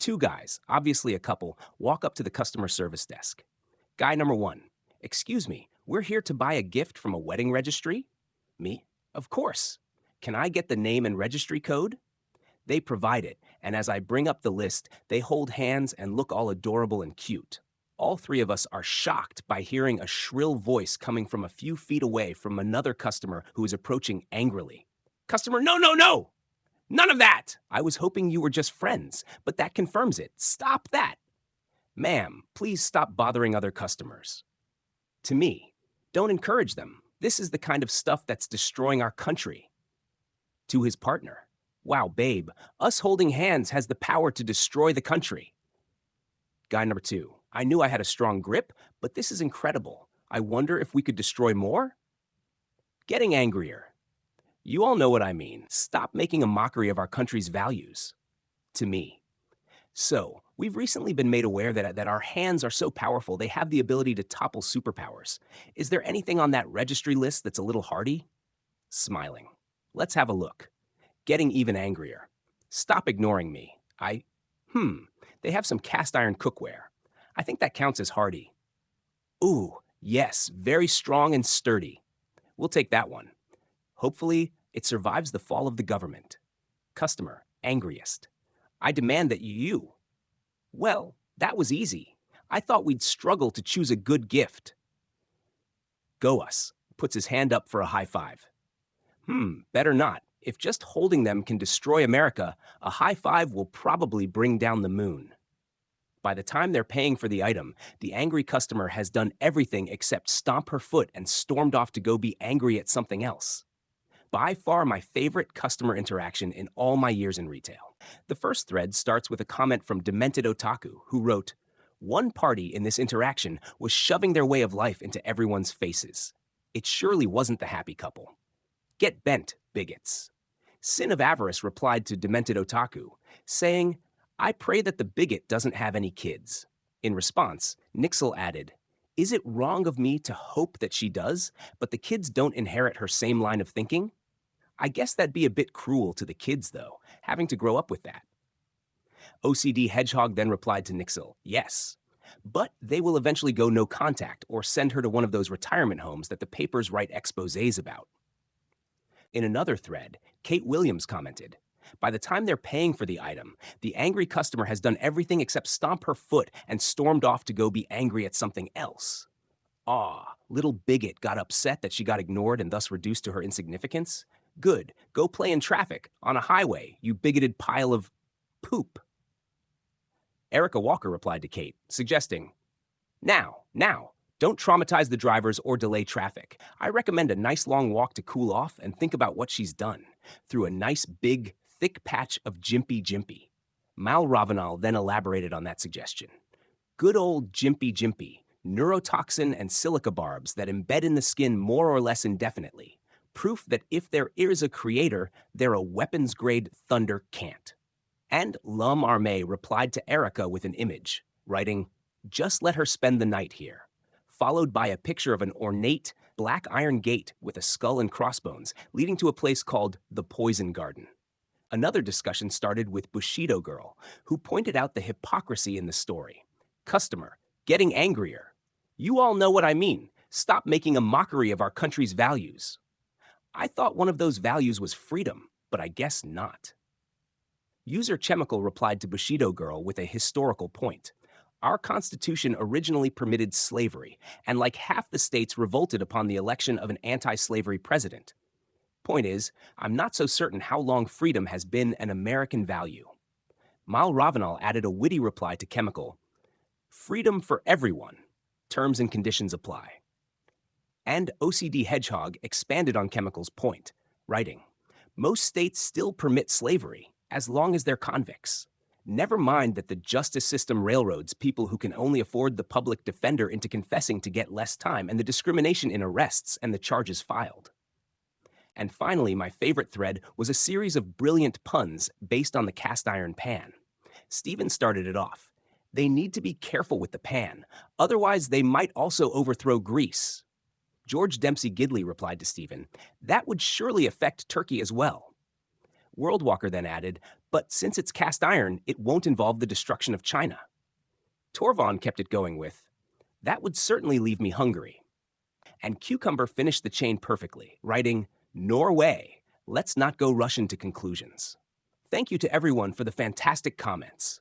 Two guys, obviously a couple, walk up to the customer service desk. Guy number one, "Excuse me, we're here to buy a gift from a wedding registry." Me, "Of course. Can I get the name and registry code?" They provide it, and as I bring up the list, they hold hands and look all adorable and cute. All three of us are shocked by hearing a shrill voice coming from a few feet away from another customer who is approaching angrily. Customer, "No, no, no! None of that! I was hoping you were just friends, but that confirms it. Stop that!" "Ma'am, please stop bothering other customers." To me, "Don't encourage them. This is the kind of stuff that's destroying our country." To his partner, "Wow, babe, us holding hands has the power to destroy the country." Guy number two, "I knew I had a strong grip, but this is incredible. I wonder if we could destroy more?" Getting angrier. "You all know what I mean. Stop making a mockery of our country's values." To me, "So, we've recently been made aware that our hands are so powerful they have the ability to topple superpowers. Is there anything on that registry list that's a little hardy?" Smiling. "Let's have a look." Getting even angrier. "Stop ignoring me. They have some cast iron cookware. I think that counts as hardy." "Ooh, yes, very strong and sturdy. We'll take that one. Hopefully, it survives the fall of the government." Customer, angriest. "I demand that you." "Well, that was easy. I thought we'd struggle to choose a good gift." Go us, puts his hand up for a high five. Better not. If just holding them can destroy America, a high five will probably bring down the moon. By the time they're paying for the item, the angry customer has done everything except stomp her foot and stormed off to go be angry at something else. By far my favorite customer interaction in all my years in retail. The first thread starts with a comment from Demented Otaku, who wrote, "One party in this interaction was shoving their way of life into everyone's faces. It surely wasn't the happy couple. Get bent, bigots." Sin of Avarice replied to Demented Otaku, saying, "I pray that the bigot doesn't have any kids." In response, Nixel added, "Is it wrong of me to hope that she does, but the kids don't inherit her same line of thinking? I guess that'd be a bit cruel to the kids, though, having to grow up with that." OCD Hedgehog then replied to Nixel, "Yes, but they will eventually go no contact or send her to one of those retirement homes that the papers write exposés about." In another thread, Kate Williams commented, "By the time they're paying for the item, the angry customer has done everything except stomp her foot and stormed off to go be angry at something else. Aw, little bigot got upset that she got ignored and thus reduced to her insignificance? Good, go play in traffic, on a highway, you bigoted pile of poop." Erica Walker replied to Kate, suggesting, Now, don't traumatize the drivers or delay traffic. I recommend a nice long walk to cool off and think about what she's done, through a nice big, thick patch of Jimpy Jimpy." Mal Ravanal then elaborated on that suggestion. "Good old Jimpy Jimpy, neurotoxin and silica barbs that embed in the skin more or less indefinitely. Proof that if there is a creator, they're a weapons-grade thunder can't." And L'Homme Armé replied to Erica with an image, writing, "Just let her spend the night here," followed by a picture of an ornate black iron gate with a skull and crossbones leading to a place called the Poison Garden. Another discussion started with Bushido Girl, who pointed out the hypocrisy in the story. Customer, getting angrier. "You all know what I mean. Stop making a mockery of our country's values." I thought one of those values was freedom, but I guess not. User Chemical replied to Bushido Girl with a historical point. "Our Constitution originally permitted slavery, and like half the states revolted upon the election of an anti-slavery president. Point is, I'm not so certain how long freedom has been an American value." Mal Ravanal added a witty reply to Chemical, "Freedom for everyone. Terms and conditions apply." And OCD Hedgehog expanded on Chemical's point, writing, "Most states still permit slavery, as long as they're convicts. Never mind that the justice system railroads people who can only afford the public defender into confessing to get less time, and the discrimination in arrests and the charges filed." And finally, my favorite thread was a series of brilliant puns based on the cast iron pan. Steven started it off. "They need to be careful with the pan, otherwise they might also overthrow Greece." George Dempsey Gidley replied to Steven, "That would surely affect Turkey as well." Worldwalker then added, But since it's cast iron, it won't involve the destruction of China. Torvon kept it going with, that would certainly leave me hungry. And Cucumber finished the chain perfectly, writing, Norway, let's not go rush into conclusions. Thank you to everyone for the fantastic comments.